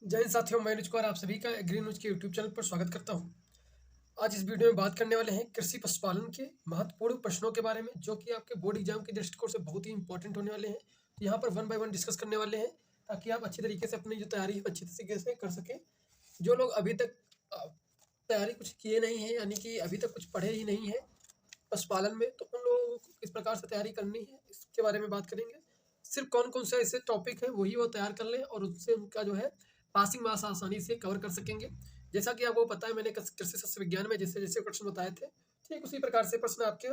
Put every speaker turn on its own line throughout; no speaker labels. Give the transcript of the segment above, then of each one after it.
जय हिंद साथियों, मैं अनुज कुमार आप सभी का एग्री न्यूज के यूट्यूब चैनल पर स्वागत करता हूं। आज इस वीडियो में बात करने वाले हैं कृषि पशुपालन के महत्वपूर्ण प्रश्नों के बारे में, जो कि आपके बोर्ड एग्जाम के दृष्टिकोण से बहुत ही इंपॉर्टेंट होने वाले हैं। तो यहाँ पर 1 बाय 1 डिस्कस करने वाले हैं, ताकि आप अच्छी तरीके से अपनी जो तैयारी है अच्छी तरीके से कर सकें। जो लोग अभी तक तैयारी कुछ किए नहीं है, यानी कि अभी तक कुछ पढ़े ही नहीं है पशुपालन में, तो उन लोगों को किस प्रकार से तैयारी करनी है इसके बारे में बात करेंगे। सिर्फ कौन कौन से ऐसे टॉपिक है वही वो तैयार कर लें, और उससे उनका जो है पासिंग मार्क्स आसानी से कवर कर सकेंगे। जैसा कि आपको पता है, मैंने कृषि शस्त्र विज्ञान में जैसे जैसे प्रश्न बताए थे, ठीक उसी प्रकार से प्रश्न आपके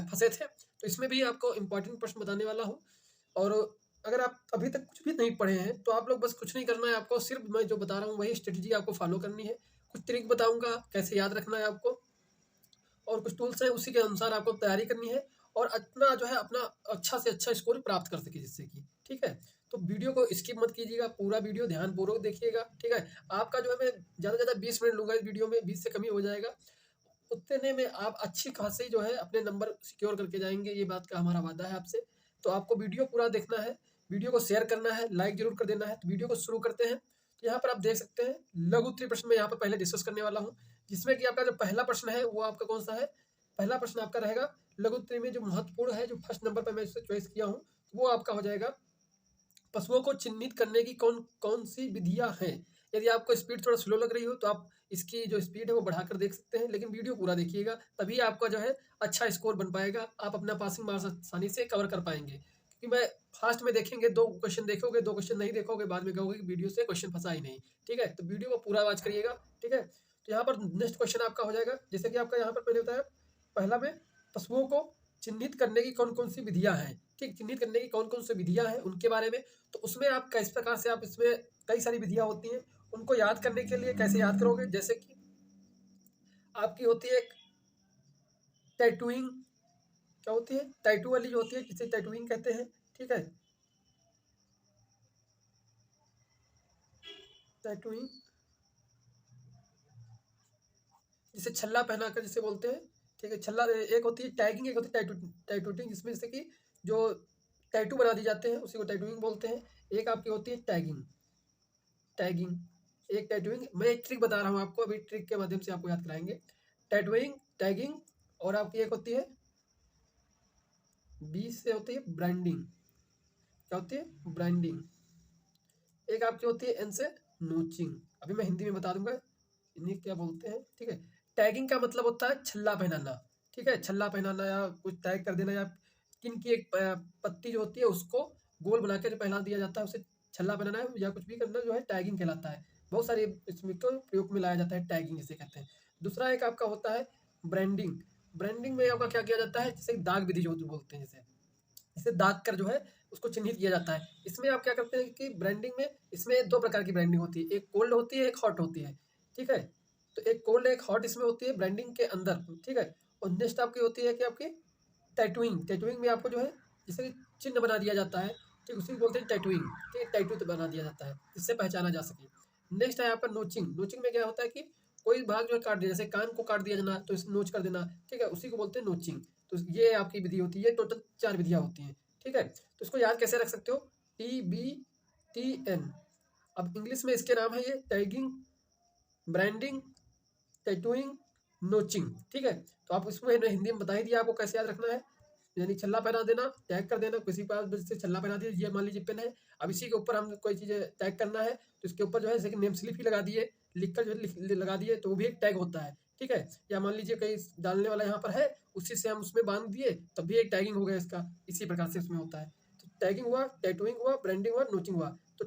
फंसे थे। तो इसमें भी आपको इंपॉर्टेंट प्रश्न बताने वाला हूँ। और अगर आप अभी तक कुछ भी नहीं पढ़े हैं तो आप लोग बस कुछ नहीं करना है, आपको सिर्फ मैं जो बता रहा हूँ वही स्ट्रेटजी आपको फॉलो करनी है। कुछ ट्रिक बताऊंगा कैसे याद रखना है आपको, और कुछ टूल्स हैं उसी के अनुसार आपको तैयारी करनी है, और अपना जो है अपना अच्छा से अच्छा स्कोर प्राप्त कर सके, जिससे कि ठीक है। तो वीडियो को स्किप मत कीजिएगा, पूरा वीडियो ध्यानपूर्वक देखिएगा, ठीक है। आपका जो है मैं ज़्यादा से ज़्यादा 20 मिनट लूँगा इस वीडियो में, 20 से कम ही हो जाएगा। उतने में आप अच्छी खासी जो है अपने नंबर सिक्योर करके जाएंगे, ये बात का हमारा वादा है आपसे। तो आपको वीडियो पूरा देखना है, वीडियो को शेयर करना है, लाइक जरूर कर देना है। तो वीडियो को शुरू करते हैं। तो यहाँ पर आप देख सकते हैं लघु उत्तरीय प्रश्न में यहाँ पर पहले डिस्कस करने वाला हूँ, जिसमें कि आपका जो पहला प्रश्न है वो आपका कौन सा है। पहला प्रश्न आपका रहेगा लघु उत्तरीय में जो महत्वपूर्ण है, जो फर्स्ट नंबर पर मैं इसे चॉइस किया हूँ, वो आपका हो जाएगा पशुओं को चिन्हित करने की कौन कौन सी विधियां हैं। यदि आपको स्पीड थोड़ा स्लो लग रही हो तो आप इसकी जो स्पीड है वो बढ़ाकर देख सकते हैं, लेकिन वीडियो पूरा देखिएगा, तभी आपका जो है अच्छा स्कोर बन पाएगा, आप अपना पासिंग मार्क्स आसानी से कवर कर पाएंगे। क्योंकि मैं फास्ट में देखेंगे, 2 क्वेश्चन देखोगे, 2 क्वेश्चन नहीं देखोगे, बाद में कहोगे कि वीडियो से क्वेश्चन फंसा ही नहीं, ठीक है। तो वीडियो को पूरा वॉच करिएगा, ठीक है। तो यहाँ पर नेक्स्ट क्वेश्चन आपका हो जाएगा, जैसे कि आपका यहाँ पर मैंने बताया पहला में पशुओं को चिन्हित करने की कौन कौन सी विधियां हैं, ठीक, चिन्हित करने की कौन कौन सी विधियां हैं उनके बारे में। तो उसमें आप किस प्रकार से, आप इसमें कई सारी विधियां होती हैं, उनको याद करने के लिए कैसे याद करोगे। जैसे कि आपकी होती है एक टैटूइंग, क्या होती है, टैटू वाली जो होती है, जिसे टैटूइंग कहते हैं, ठीक है। टैटूइंग जिसे छल्ला पहनाकर जिसे बोलते हैं, ठीक है, छल्ला। एक होती है टैगिंग, एक होती है टैटूटिंग, जिसमें जैसे कि जो टैटू बना दिए जाते हैं उसी को टैटूइंग बोलते हैं। एक आपकी होती है टैगिंग, टैगिंग एक टैटूइंग। मैं एक ट्रिक बता रहा हूँ आपको, अभी ट्रिक के माध्यम से आपको याद कराएंगे। टैटूइंग, टैगिंग, और आपकी एक होती है बी से होती है ब्रांडिंग, क्या होती है, ब्रांडिंग। एक आपकी होती है एन से नोचिंग, अभी मैं हिंदी में बता दूंगा इन्हें क्या बोलते हैं, ठीक है। टैगिंग का मतलब होता है छल्ला पहनाना, ठीक है, छल्ला पहनाना या कुछ टैग कर देना, या किन की एक पत्ती जो होती है उसको गोल बना के जो पहना दिया जाता है उसे छल्ला पहनाना है, या कुछ भी करना जो है टैगिंग कहलाता है। बहुत सारे इसमें को प्रयोग में लाया जाता है, टैगिंग जिसे कहते हैं। दूसरा एक आपका होता है ब्रांडिंग। ब्रांडिंग में आपका क्या किया जाता है, जैसे दाग विधि जो बोलते हैं, जैसे इसे दाग कर जो है उसको चिन्हित किया जाता है। इसमें आप क्या करते हैं कि ब्रांडिंग में इसमें 2 प्रकार की ब्रांडिंग होती है, एक कोल्ड होती है, एक हॉट होती है, ठीक है। तो एक कोल्ड एक हॉट इसमें होती है ब्रांडिंग के अंदर, ठीक है। और नेक्स्ट आपकी होती है कि आपकी टैटूइंग। टैटूइंग में आपको जो है जैसे कि चिन्ह बना दिया जाता है, ठीक, उसी को बोलते हैं टैटूइंग, ठीक है, टैटू बना दिया जाता है जिससे पहचाना जा सके। नेक्स्ट है आपका नोचिंग। नोचिंग में क्या होता है कि कोई भाग जो है काट दिया, जैसे कान को काट दिया जाना तो इसे नोच कर देना, ठीक है, उसी को बोलते हैं नोचिंग। तो ये आपकी विधि होती है, टोटल 4 विधियां होती हैं, ठीक है। तो इसको याद कैसे रख सकते हो, TBTN। अब इंग्लिश में इसके नाम है ये टैगिंग, ब्रांडिंग, टैटूइंग, नोचिंग, ठीक है। तो आप इसमें हिंदी में बता ही दिया आपको कैसे याद रखना है, यानी छल्ला पहना देना, टैग कर देना, किसी पास से छल्ला पहना दिया, ये मान लीजिए पेन है, अब इसी के ऊपर हम कोई चीज़ टैग करना है तो इसके ऊपर जो है जैसे कि नेम स्लिप ही लगा दिए, लिख कर जो है लगा दिए, तो वो भी एक टैग होता है, ठीक है। या मान लीजिए कहीं डालने वाला यहाँ पर है, उसी से हम उसमें बांध दिए, तब भी एक टैगिंग हो गया इसका, इसी प्रकार से उसमें होता है। तो टैगिंग हुआ, टैटूइंग हुआ, ब्रांडिंग हुआ, नोचिंग हुआ। तो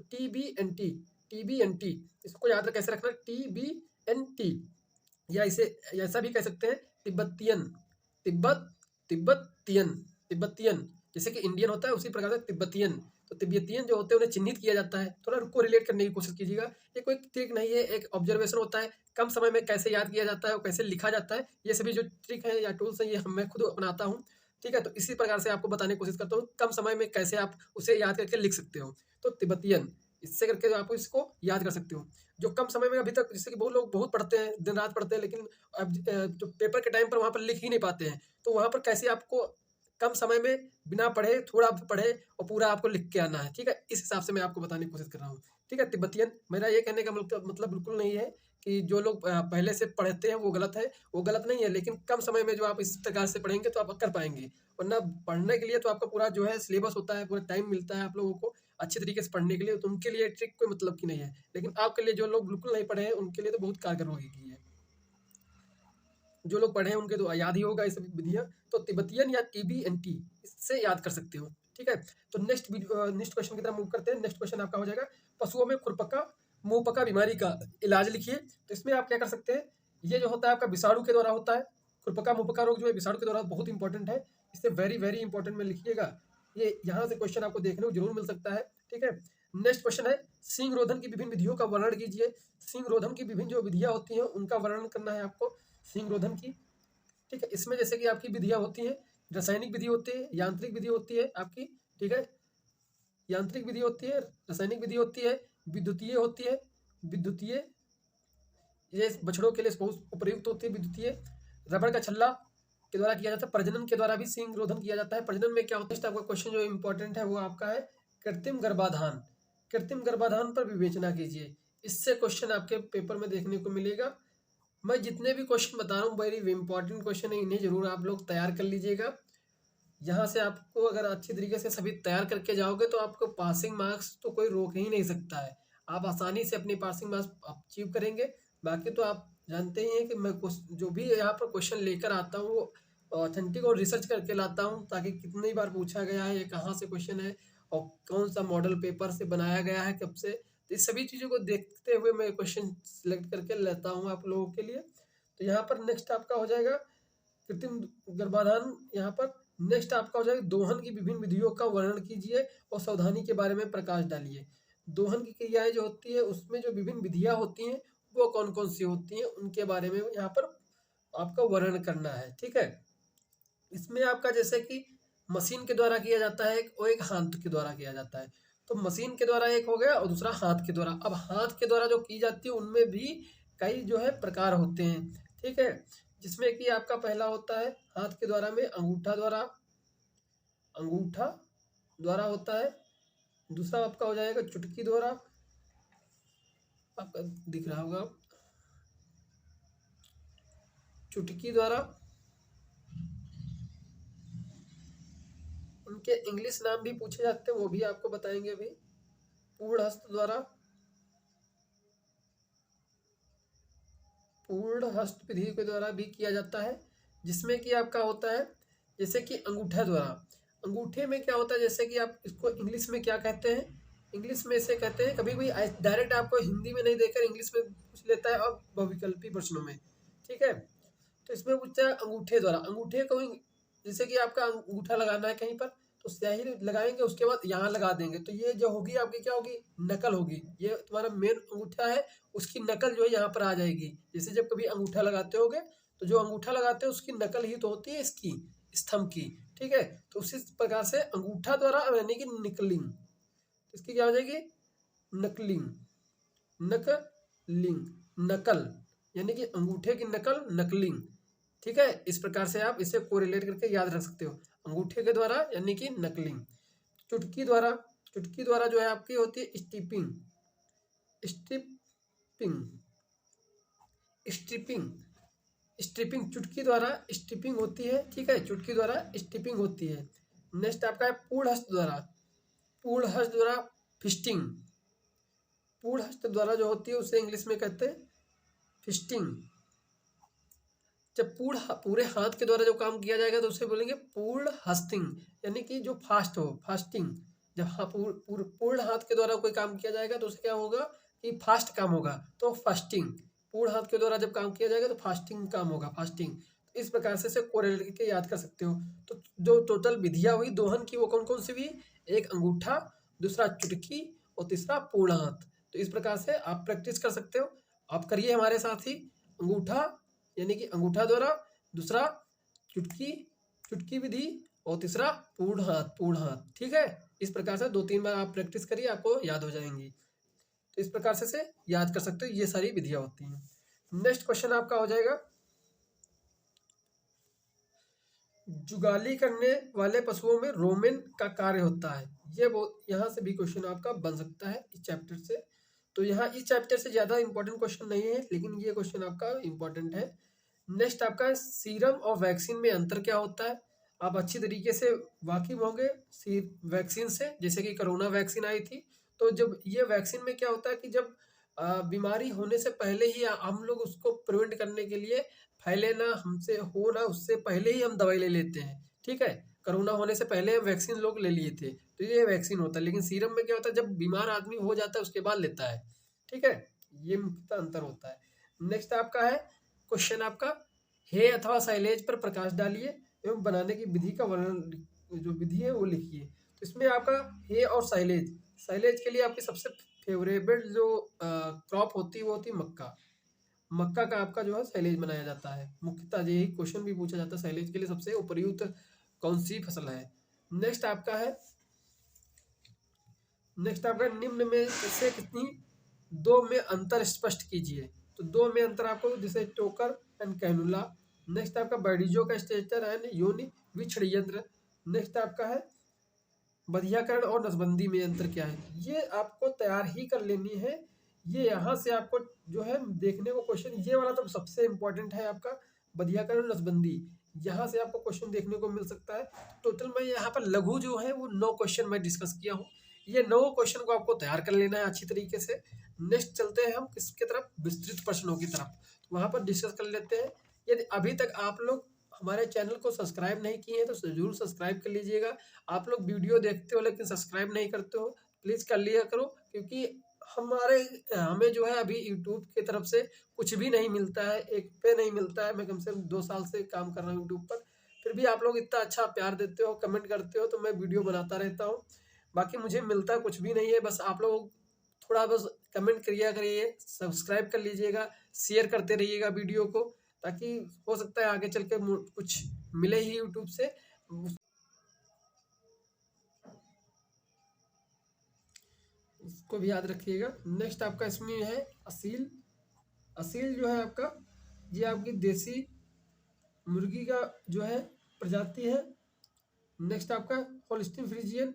TBNT इसको याद कैसे रखना, TBNT, या इसे ऐसा भी कह सकते हैं तिब्बतियन, तिब्बत, तिब्बतियन, तिब्बतियन, जैसे कि इंडियन होता है उसी प्रकार से तिब्बतियन। तो तिब्बतियन जो होते हैं उन्हें चिन्हित किया जाता है। थोड़ा रुको, रिलेट करने की कोशिश कीजिएगा, ये कोई ट्रिक नहीं है, एक ऑब्जर्वेशन होता है। कम समय में कैसे याद किया जाता है और कैसे लिखा जाता है, ये सभी जो ट्रिक है या टूल्स है, ये मैं खुद अपनाता हूँ, ठीक है। तो इसी प्रकार से आपको बताने की कोशिश करता हूँ कम समय में कैसे आप उसे याद करके लिख सकते हो। तो तिब्बतियन, इससे करके आप इसको याद कर सकते हो। जो कम समय में अभी तक, जैसे कि बहुत लोग बहुत पढ़ते हैं, दिन रात पढ़ते हैं, लेकिन अब जो पेपर के टाइम पर वहाँ पर लिख ही नहीं पाते हैं, तो वहाँ पर कैसे आपको कम समय में बिना पढ़े थोड़ा पढ़े और पूरा आपको लिख के आना है, ठीक है। इस हिसाब से मैं आपको बताने की कोशिश कर रहा हूँ, ठीक है। तिब्बतियन, मेरा ये कहने का मतलब बिल्कुल नहीं है कि जो लोग पहले से पढ़ते हैं वो गलत है, वो गलत नहीं है, लेकिन कम समय में जो आप इस प्रकार से पढ़ेंगे तो आप कर पाएंगे। वरना पढ़ने के लिए तो आपका पूरा जो है सिलेबस होता है, पूरा टाइम मिलता है आप लोगों को अच्छे तरीके से पढ़ने के लिए, तो उनके लिए ट्रिक कोई मतलब की नहीं है। लेकिन आपके लिए जो लोग बिल्कुल नहीं पढ़े हैं उनके लिए तो बहुत कारगर होगी है। जो लोग पढ़े हैं उनके तो याद ही होगा ये सब विधियाँ। तो तिब्बतियन या TBNT इससे याद कर सकते हो, ठीक है। तो नेक्स्ट क्वेश्चन की तरफ मूव करते हैं। नेक्स्ट क्वेश्चन आपका हो जाएगा पशुओं में खुरपका मुंहपका बीमारी का इलाज लिखिए। तो इसमें आप क्या कर सकते हैं, ये जो होता है आपका विषाणु के द्वारा होता है। खुरपका मुंहपका रोग जो है विषाणु के द्वारा बहुत इंपॉर्टेंट है, इसे वेरी वेरी इंपॉर्टेंट में लिखिएगा। ये यहाँ से क्वेश्चन आपको देखने को जरूर मिल सकता है, ठीक है। नेक्स्ट क्वेश्चन है सिंग रोधन की विभिन्न विधियों का वर्णन कीजिए। सिंग रोधन की विभिन्न जो विधियां होती हैं उनका वर्णन करना है आपको सिंग रोधन की, ठीक है। इसमें जैसे कि आपकी विधियां होती हैं, रासायनिक विधि होती है, यांत्रिक विधि होती है आपकी, ठीक है। यांत्रिक विधि होती है, रासायनिक विधि होती है, विद्युतीय होती है। विद्युतीय ये बछड़ों के लिए बहुत उपयुक्त होती है विद्युतीय। रबड़ का छल्ला के द्वारा किया जाता है। प्रजनन के द्वारा भी सिंग रोधन किया जाता है। प्रजनन में क्या होता है, आपका क्वेश्चन जो इंपॉर्टेंट है वो आपका है कृत्रिम गर्भाधान। कृत्रिम गर्भाधान पर विवेचना कीजिए, इससे क्वेश्चन आपके पेपर में देखने को मिलेगा। मैं जितने भी क्वेश्चन बता रहा हूँ वेरी इंपॉर्टेंट क्वेश्चन है, इन्हें जरूर आप लोग तैयार कर लीजिएगा। यहाँ से आपको अगर अच्छी तरीके से सभी तैयार करके जाओगे तो आपको पासिंग मार्क्स तो कोई रोक ही नहीं सकता है। आप आसानी से अपनी पासिंग मार्क्स अचीव करेंगे। बाकी तो आप जानते ही हैं कि मैं जो भी यहाँ पर क्वेश्चन लेकर आता हूँ वो ऑथेंटिक और रिसर्च करके लाता हूँ, ताकि कितनी बार पूछा गया है, ये कहाँ से क्वेश्चन है और कौन सा मॉडल पेपर से बनाया गया है, कब से। तो इस सभी चीज़ों को देखते हुए मैं क्वेश्चन सिलेक्ट करके लेता हूँ आप लोगों के लिए। तो यहाँ पर नेक्स्ट आपका हो जाएगा कृत्रिम गर्भाधान। यहाँ पर नेक्स्ट आपका हो जाएगा दोहन की विभिन्न विधियों का वर्णन कीजिए और सावधानी के बारे में प्रकाश डालिए। दोहन की क्रियाएं जो होती है उसमें जो विभिन्न विधियां होती हैं वो कौन कौन सी होती हैं उनके बारे में यहाँ पर आपका वर्णन करना है, ठीक है। इसमें आपका जैसे कि मशीन के द्वारा किया जाता है और एक हाथ के द्वारा किया जाता है। तो मशीन के द्वारा एक हो गया और दूसरा हाथ के द्वारा। अब हाथ के द्वारा जो की जाती है उनमें भी कई जो है प्रकार होते हैं, ठीक है। जिसमें कि आपका पहला होता है हाथ के द्वारा में अंगूठा द्वारा होता है। दूसरा आपका हो जाएगा चुटकी द्वारा, आपका दिख रहा होगा चुटकी द्वारा। उनके इंग्लिश नाम भी पूछे जाते हैं, वो भी आपको बताएंगे अभी। पूर्ण हस्त द्वारा, पूर्ण हस्त विधि के द्वारा भी किया जाता है। जिसमें कि आपका होता है जैसे कि अंगूठा द्वारा। अंगूठे में क्या होता है, जैसे कि आप इसको इंग्लिश में क्या कहते हैं, इंग्लिश में इसे कहते हैं, कभी भी डायरेक्ट आपको हिंदी में नहीं देकर इंग्लिश में पूछ लेता है और बहुविकल्पी प्रश्नों में, ठीक है। तो इसमें पूछता है अंगूठे द्वारा। अंगूठे को जैसे कि आपका अंगूठा लगाना है कहीं पर तो स्याही लगाएंगे, उसके बाद यहाँ लगा देंगे, तो ये जो होगी आपकी क्या होगी, नकल होगी। ये तुम्हारा मेन अंगूठा है, उसकी नकल जो है यहाँ पर आ जाएगी। जैसे जब कभी अंगूठा लगाते होगे तो जो अंगूठा लगाते हैं उसकी नकल ही तो होती है इसकी स्तंभ की, ठीक है। तो उसी प्रकार से अंगूठा द्वारा यानी कि निकलिंग, इसकी क्या हो जाएगी, नकलिंग, नकलिंग, नकल यानी कि अंगूठे की नकल, नकलिंग, ठीक है। इस प्रकार से आप इसे कोरिलेट करके याद रख सकते हो, अंगूठे के द्वारा यानी कि नकलिंग। चुटकी द्वारा, चुटकी द्वारा जो है आपकी होती है स्टिपिंग, स्ट्रिपिंग, स्ट्रिपिंग, स्ट्रिपिंग, चुटकी द्वारा स्ट्रिपिंग होती है, ठीक है। चुटकी द्वारा स्ट्रिपिंग होती है। नेक्स्ट आपका है पूर्ण हस्त द्वारा। पूर्ण हस्त द्वारा फिस्टिंग, पूर्ण हस्त द्वारा जो होती है उसे इंग्लिश में कहते हैं फिस्टिंग। जब पूरे हाथ के द्वारा जो काम किया जाएगा तो उसे बोलेंगे पूर्ण हस्तिंग, यानी कि जो फास्ट हो, फास्टिंग। जब पूर्ण हाथ के द्वारा कोई काम किया जाएगा तो उसे क्या होगा कि फास्ट काम होगा, तो फास्टिंग। पूर्ण हाथ के द्वारा जब काम किया जाएगा तो फास्टिंग काम होगा, फास्टिंग। इस प्रकार से इसे कोरिलेट करके याद कर सकते हो। तो जो टोटल विधियां हुई दोहन की वो कौन कौन सी हुई, एक अंगूठा, दूसरा चुटकी और तीसरा पूर्ण हाथ। तो इस प्रकार से आप प्रैक्टिस कर सकते हो, आप करिए हमारे साथ ही। अंगूठा यानी कि अंगूठा द्वारा, दूसरा चुटकी, चुटकी विधि और तीसरा पूर्ण हाथ, पूर्ण हाथ, ठीक है। इस प्रकार से 2-3 बार आप प्रैक्टिस करिए, आपको याद हो जाएंगी। तो इस प्रकार से याद कर सकते हो, ये सारी विधियां होती हैं। नेक्स्ट क्वेश्चन आपका हो जाएगा जुगाली करने वाले पशुओं में रोमेन का कार्य होता है। ये वो यहाँ से भी क्वेश्चन आपका बन सकता है इस चैप्टर से। तो यहाँ इस चैप्टर से ज़्यादा इंपॉर्टेंट क्वेश्चन नहीं है, लेकिन ये क्वेश्चन आपका इंपॉर्टेंट है। नेक्स्ट आपका सीरम और वैक्सीन में अंतर क्या होता है। आप अच्छी तरीके से वाकिफ होंगे वैक्सीन से, जैसे कि कोरोना वैक्सीन आई थी। तो जब ये वैक्सीन में क्या होता है कि जब बीमारी होने से पहले ही हम लोग उसको प्रिवेंट करने के लिए फैले ना, हमसे हो ना, उससे पहले ही हम दवाई ले लेते हैं। ठीक है, कोरोना होने से पहले हम वैक्सीन लोग ले लिए थे, तो ये वैक्सीन होता है। लेकिन सीरम में क्या होता है, जब बीमार आदमी हो जाता है उसके बाद लेता है। ठीक है, ये मुख्यतः अंतर होता है। नेक्स्ट आपका है क्वेश्चन आपका, हे अथवा साइलेज पर प्रकाश डालिए एवं बनाने की विधि का वर्णन, जो विधि है वो लिखिए। तो इसमें आपका हे और साइलेज, साइलेज के लिए आपकी सबसे फेवरेबल जो क्रॉप होती है वो होती है मक्का। मक्का का आपका जो है साइलेज बनाया जाता है। मुख्यतः यही क्वेश्चन भी पूछा जाता है, साइलेज के लिए सबसे उपयुक्त कौन सी फसल है। नेक्स्ट आपका है, नेक्स्ट आपका निम्न में से कितनी दो में अंतर स्पष्ट कीजिए। तो दो में अंतर आपको, जैसे टोकर एंड कैनुला। नेक्स्ट आपका बैडिजो का स्टेचर एंड योनि विक्षण यंत्र। नेक्स्ट आपका है बधियाकरण और नसबंदी में अंतर क्या है। ये आपको तैयार ही कर लेनी है। ये यहाँ से आपको जो है देखने को क्वेश्चन, ये वाला तो सबसे इम्पोर्टेंट है आपका, बधियाकरण नसबंदी। यहाँ से आपको क्वेश्चन देखने को मिल सकता है। टोटल मैं यहाँ पर लघु जो है वो 9 क्वेश्चन मैं डिस्कस किया हूँ। ये 9 क्वेश्चन को आपको तैयार कर लेना है अच्छी तरीके से। नेक्स्ट चलते हैं हम किसके तरफ, विस्तृत प्रश्नों की तरफ, वहाँ पर डिस्कस कर लेते हैं। यदि अभी तक आप लोग हमारे चैनल को सब्सक्राइब नहीं किए हैं तो जरूर सब्सक्राइब कर लीजिएगा। आप लोग वीडियो देखते हो लेकिन सब्सक्राइब नहीं करते हो, प्लीज़ कर लिया करो, क्योंकि हमारे हमें जो है अभी यूट्यूब की तरफ से कुछ भी नहीं मिलता है, एक पे नहीं मिलता है। मैं कम से कम 2 साल से काम कर रहा हूँ यूट्यूब पर, फिर भी आप लोग इतना अच्छा प्यार देते हो, कमेंट करते हो, तो मैं वीडियो बनाता रहता हूँ। बाकी मुझे मिलता कुछ भी नहीं है, बस आप लोग थोड़ा बस कमेंट करिए करिए, सब्सक्राइब कर लीजिएगा, शेयर करते रहिएगा वीडियो को, ताकि हो सकता है आगे चल के कुछ मिले ही यूट्यूब से। इसको भी याद रखिएगा। नेक्स्ट आपका इसमें है असील। असील जो है आपका, ये आपकी देसी मुर्गी का जो है प्रजाति है। नेक्स्ट आपका होल्स्टीन फ्रीजियन,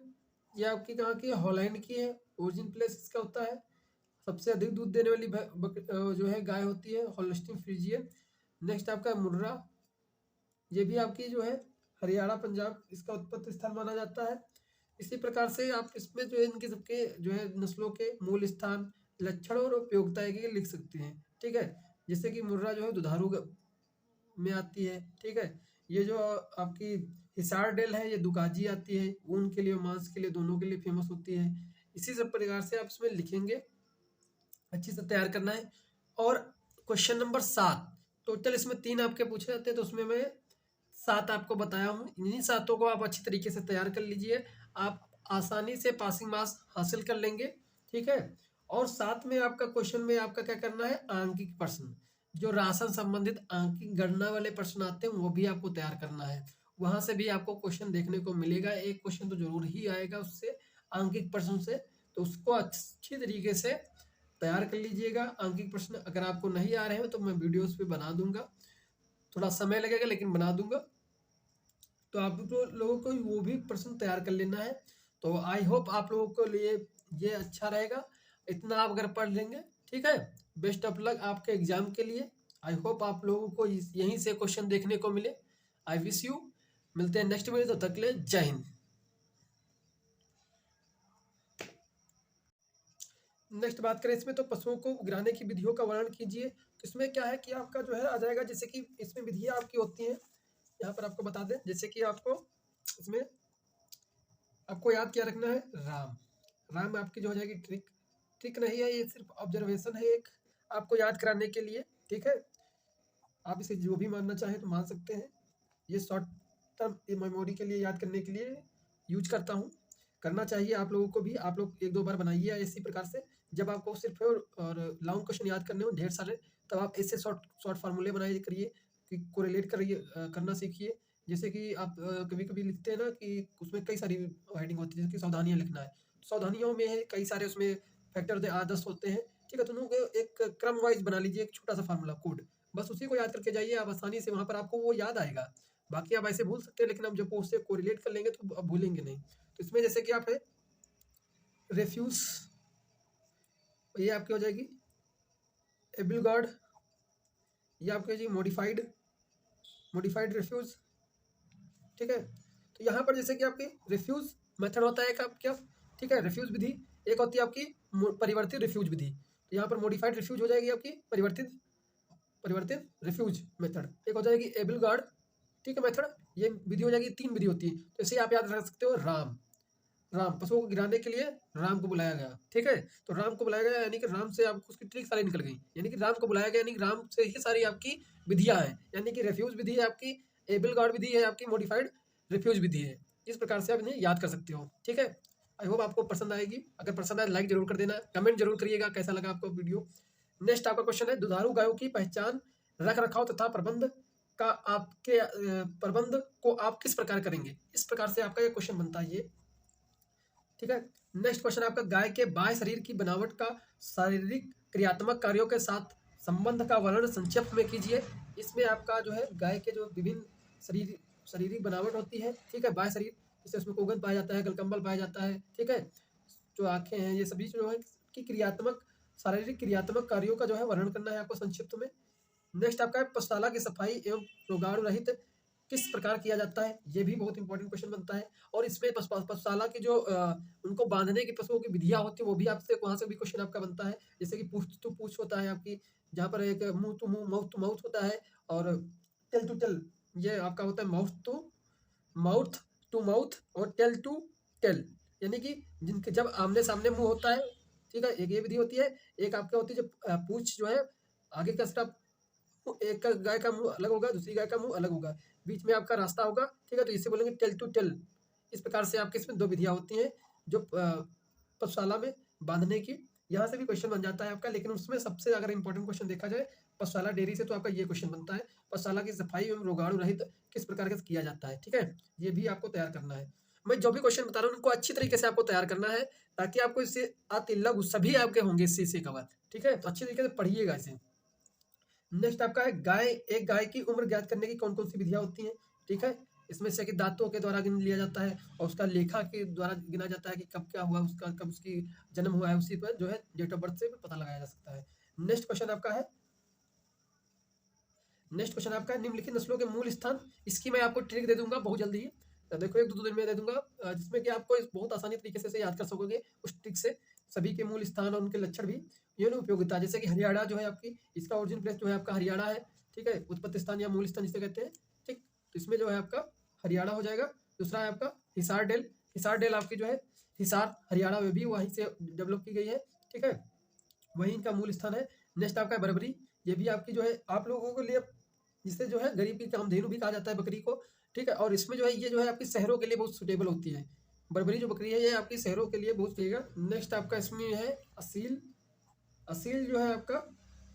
ये आपकी कहाँ की है, हॉलैंड की है। ओरिजिन प्लेस इसका होता है, सबसे अधिक दूध देने वाली जो है गाय होती है होल्स्टीन फ्रीजियन। नेक्स्ट आपका मुर्रा, ये भी आपकी जो है हरियाणा पंजाब इसका उत्पत्ति स्थल माना जाता है। इसी प्रकार से आप इसमें जो है इनके सबके जो है नस्लों के मूल स्थान, लक्षण और उपयोगिता के लिख सकते हैं। ठीक है, जैसे कि मुर्रा जो है दुधारू में आती है। ठीक है, ये जो आपकी हिसार डेल है, ये दुकाजी आती है, ऊन के लिए और मांस के लिए दोनों के लिए फेमस होती है। इसी सब प्रकार से आप इसमें लिखेंगे, अच्छी से तैयार करना है। और क्वेश्चन नंबर 7, टोटल इसमें 3 आपके पूछे जाते हैं, तो उसमें मैं 7 आपको बताया हूँ। इन्हीं 7 को आप अच्छी तरीके से तैयार कर लीजिए, आप आसानी से पासिंग मार्क्स हासिल कर लेंगे। ठीक है, और साथ में आपका क्वेश्चन में आपका क्या करना है, आंकिक प्रश्न, जो राशन संबंधित आंकिक गणना वाले प्रश्न आते हैं वो भी आपको तैयार करना है। वहां से भी आपको क्वेश्चन देखने को मिलेगा, एक क्वेश्चन तो जरूर ही आएगा उससे, आंकिक प्रश्न से। तो उसको अच्छी तरीके से तैयार कर लीजिएगा। आंकिक प्रश्न अगर आपको नहीं आ रहे हैं तो मैं वीडियोस पे बना दूंगा, थोड़ा समय लगेगा लेकिन बना दूंगा, तो आप लोगों को वो भी प्रश्न तैयार कर लेना है। तो आई होप आप लोगों को लिए ये अच्छा रहेगा, इतना आप अगर पढ़ लेंगे। ठीक है, बेस्ट ऑफ लक आपके एग्जाम के लिए। आई होप आप लोगों को यहीं से क्वेश्चन देखने को मिले। आई विश यू, मिलते हैं नेक्स्ट वीडियो, तब तक के लिए जय हिंद। नेक्स्ट बात करें इसमें, तो पशुओं को गिराने की विधियों का वर्णन कीजिए। तो इसमें क्या है कि आपका जो है आ जाएगा, जैसे कि इसमें विधियां आपकी होती हैं, यहाँ पर आपको बता दें, जैसे कि आपको इसमें आपको याद क्या रखना है, राम। राम आपकी जो हो जाएगी ट्रिक, ट्रिक नहीं है, ये सिर्फ ऑब्जर्वेशन है एक, आपको याद कराने के लिए। ठीक है, आप इसे जो भी मानना चाहें तो मान सकते हैं। ये शॉर्ट टर्म मेमोरी के लिए याद करने के लिए यूज करता हूँ, करना चाहिए आप लोगों को भी। आप लोग 1-2 बार बनाइए इसी प्रकार से। जब आपको सिर्फ और लॉन्ग क्वेश्चन याद करने हो ढेर सारे, तब आप इससे शॉर्ट शॉर्ट फार्मूले बनाइए करिए, कि कोरिलेट करिए, करना सीखिए। जैसे कि आप कभी कभी लिखते हैं ना कि उसमें कई सारी हेडिंग होती है, जैसे कि सावधानियां लिखना है, सावधानियों में है कई सारे उसमें फैक्टर 8-10 होते हैं। ठीक है, तो उनको एक क्रम वाइज बना लीजिए, एक छोटा सा फार्मूला कोड, बस उसी को याद करके जाइए आप, आसानी से वहाँ पर आपको वो याद आएगा। बाकी आप ऐसे भूल सकते हैं, लेकिन आप जब उससे कोरिलेट कर लेंगे तो आप भूलेंगे नहीं। तो इसमें जैसे कि आप है रेफ्यूज, ये आपकी हो जाएगी एबिल गार्ड, ये आपकी हो जाएगी मॉडिफाइड रेफ्यूज। ठीक है, तो यहाँ पर जैसे कि आपकी रिफ्यूज मेथड होता है एक आपका, ठीक है, रिफ्यूज विधि। एक होती है आपकी परिवर्तित रिफ्यूज विधि, तो यहाँ पर मॉडिफाइड रिफ्यूज हो जाएगी आपकी परिवर्तित रिफ्यूज मेथड। एक हो जाएगी एबिल गार्ड, ठीक है, मेथड। ये विधि हो जाएगी, 3 विधि होती है। तो इसे आप याद रख सकते हो, राम पशुओं को गिराने के लिए राम को बुलाया गया, ठीक है। तो राम को बुलाया गया यानी कि राम से आपको उसकी ट्रिक सारी निकल गई, यानी कि राम को बुलाया गया यानी कि राम से ही सारी आपकी विधियां हैं, यानी कि रेफ्यूज विधि है आपकी, एबिल गार्ड विधि है आपकी, मॉडिफाइड रिफ्यूज विधि है। इस प्रकार से आप इन्हें याद कर सकते हो, ठीक है। आई होप आपको पसंद आएगी। अगर पसंद आए लाइक जरूर कर देना, कमेंट जरूर करिएगा कैसा लगा आपको वीडियो। नेक्स्ट आपका क्वेश्चन है, दुधारू गायों की पहचान, रख रखाव तथा प्रबंध का आपके प्रबंध को आप किस प्रकार करेंगे। इस प्रकार से आपका ये क्वेश्चन बनता है ये, ठीक है। नेक्स्ट क्वेश्चन आपका, गाय के बाह्य शरीर की बनावट का शारीरिक क्रियात्मक कार्यों के साथ संबंध का वर्णन संक्षिप्त में कीजिए। इसमें आपका जो है गाय के जो विभिन्न शारीरिक बनावट होती है, ठीक है, बाह्य शरीर, जैसे उसमें कोगन पाया जाता है, गलकंबल पाया जाता है, ठीक है, जो आंखें हैं, ये सभी जो है कि शारीरिक क्रियात्मक कार्यों का जो है वर्णन करना है आपको संक्षिप्त में। नेक्स्ट आपका है, पशुशाला की सफाई एवं रोगाणु रहित किस प्रकार किया जाता है, ये भी बहुत इंपॉर्टेंट क्वेश्चन बनता है। और इसमें पशुशाला की जो उनको बांधने की पशुओं की विधियां होती है, वो भी आपसे वहां से भी क्वेश्चन आपका बनता है। जैसे कि पूछ टू पूछ होता है आपकी, जहाँ पर एक मुंह टू मुंह, माउथ टू माउथ होता है, और टेल टू टेल, ये आपका होता है माउथ और टेल टू टेल, यानी कि जिनके जब आमने सामने मुंह होता है, ठीक है, एक ये विधि होती है। एक आपका होती है जब पूछ जो है आगे का तरफ, एक का गाय का मुंह अलग होगा, दूसरी गाय का मुंह अलग होगा, बीच में आपका रास्ता होगा, ठीक है, तो इसे बोलेंगे टेल टू टेल। इस प्रकार से आपके इसमें 2 विधियां होती हैं जो पशुशाला में बांधने की। यहाँ से भी क्वेश्चन बन जाता है आपका, लेकिन उसमें सबसे अगर इंपॉर्टेंट क्वेश्चन देखा जाए पशुशाला डेयरी से, तो आपका ये क्वेश्चन बनता है, पशुशाला की सफाई एवं रोगाणु रहित किस प्रकार से किया जाता है, ठीक है। ये भी आपको तैयार करना है। मैं जो भी क्वेश्चन बता रहा हूँ उनको अच्छी तरीके से आपको तैयार करना है, ताकि आपको इससे अति लघु सभी आपके होंगे इससे से कवर, ठीक है, तो अच्छी तरीके से पढ़िएगा इसे। नेक्स्ट आपका है, एक गाय की उम्र ज्ञात करने की कौन कौन सी विधियां होती हैं, ठीक है। इसमें से कि दांतों के द्वारा गिन लिया जाता है, और उसका लेखा के द्वारा गिना जाता है कि कब क्या हुआ उसका, कब उसकी जन्म हुआ है, उसी पर जो है डेट ऑफ बर्थ से पता लगाया जा सकता है। नेक्स्ट क्वेश्चन आपका है, निम्नलिखित नस्लों के मूल स्थान। इसकी मैं आपको ट्रिक दे दूंगा बहुत जल्दी ही, देखो 1-2 दिन में दे दूंगा, जिसमें कि आपको बहुत आसानी तरीके से याद कर सकोगे उस ट्रिक से, सभी के मूल स्थान और उनके लक्षण भी, ये उपयोगिता। जैसे कि हरियाणा जो है आपकी, इसका ओरिजिन प्लेस जो है आपका हरियाणा है, ठीक है, उत्पत्ति स्थान या मूल स्थान जिसे कहते हैं, ठीक। तो इसमें जो है आपका हरियाणा हो जाएगा। दूसरा है आपका हिसार डेल आपकी जो है हिसार हरियाणा में भी वहीं से डेवलप की गई है, ठीक है, वहीं इनका मूल स्थान है। नेक्स्ट आपका बरबरी, ये भी आपकी जो है आप लोगों के लिए, जिसे जो है गरीब की कामधेनु भी कहा जाता है बकरी को, ठीक है, और इसमें जो है ये जो है आपकी शहरों के लिए बहुत सुटेबल होती है। बरबरी जो बकरी है ये आपकी शहरों के लिए बहुत सही है। नेक्स्ट आपका इसमें है असील जो है आपका,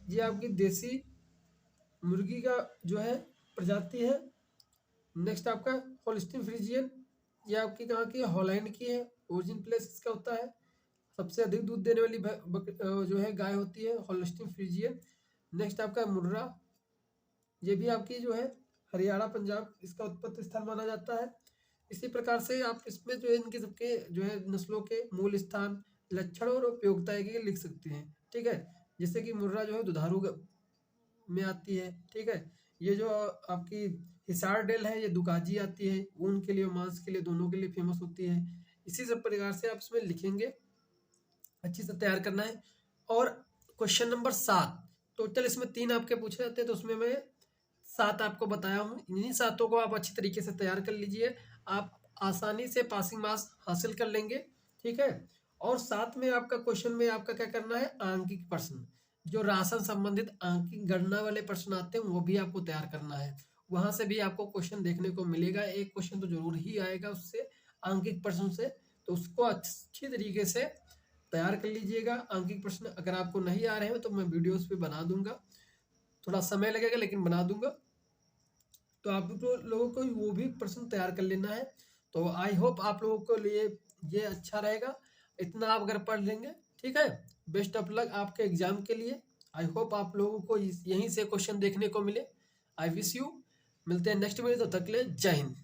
ये आपकी देसी मुर्गी का जो है प्रजाति है। नेक्स्ट आपका होल्स्टीन फ्रीजियन, ये आपकी कहाँ की है, हॉलैंड की है, ओरिजिन प्लेस इसका होता है। सबसे अधिक दूध देने वाली जो है गाय होती है होल्स्टीन फ्रीजियन। नेक्स्ट आपका मुर्रा, ये भी आपकी जो है हरियाणा पंजाब इसका उत्पत्ति स्थल माना जाता है। इसी प्रकार से आप इसमें जो है इनके सबके जो है नस्लों के मूल स्थान, लक्षण और उपयोगिता के लिख सकते हैं, ठीक है। जैसे कि मुर्रा जो है दुधारू में आती है, ठीक है। ये जो आपकी हिसार डेल है ये दुकाजी आती है, ऊन के लिए मांस के लिए दोनों के लिए फेमस होती है। इसी सब प्रकार से आप इसमें लिखेंगे, अच्छी से तैयार करना है। और क्वेश्चन नंबर 7, टोटल इसमें 3 आपके पूछे जाते हैं, तो उसमें मैं 7 आपको बताया हूँ। इन्हीं 7 को आप अच्छी तरीके से तैयार कर लीजिए, आप आसानी से पासिंग मार्क्स हासिल कर लेंगे, ठीक है। और साथ में आपका क्वेश्चन में आपका क्या करना है, आंकिक प्रश्न, जो राशन संबंधित आंकिक गणना वाले प्रश्न आते हैं वो भी आपको तैयार करना है। वहां से भी आपको क्वेश्चन देखने को मिलेगा, एक क्वेश्चन तो जरूर ही आएगा उससे, आंकिक प्रश्न से, तो उसको अच्छी तरीके से तैयार कर लीजिएगा। आंकिक प्रश्न अगर आपको नहीं आ रहे हैं तो मैं वीडियोस पे बना दूंगा, थोड़ा समय लगेगा लेकिन बना दूंगा, तो आप लोगों को वो भी प्रश्न तैयार कर लेना है। तो आई होप आप लोगों को लिए ये अच्छा रहेगा, इतना आप अगर पढ़ लेंगे, ठीक है। बेस्ट ऑफ लक आपके एग्जाम के लिए। आई होप आप लोगों को यहीं से क्वेश्चन देखने को मिले। आई विश यू मिलते हैं नेक्स्ट वीडियो, तब तक के लिए जय हिंद।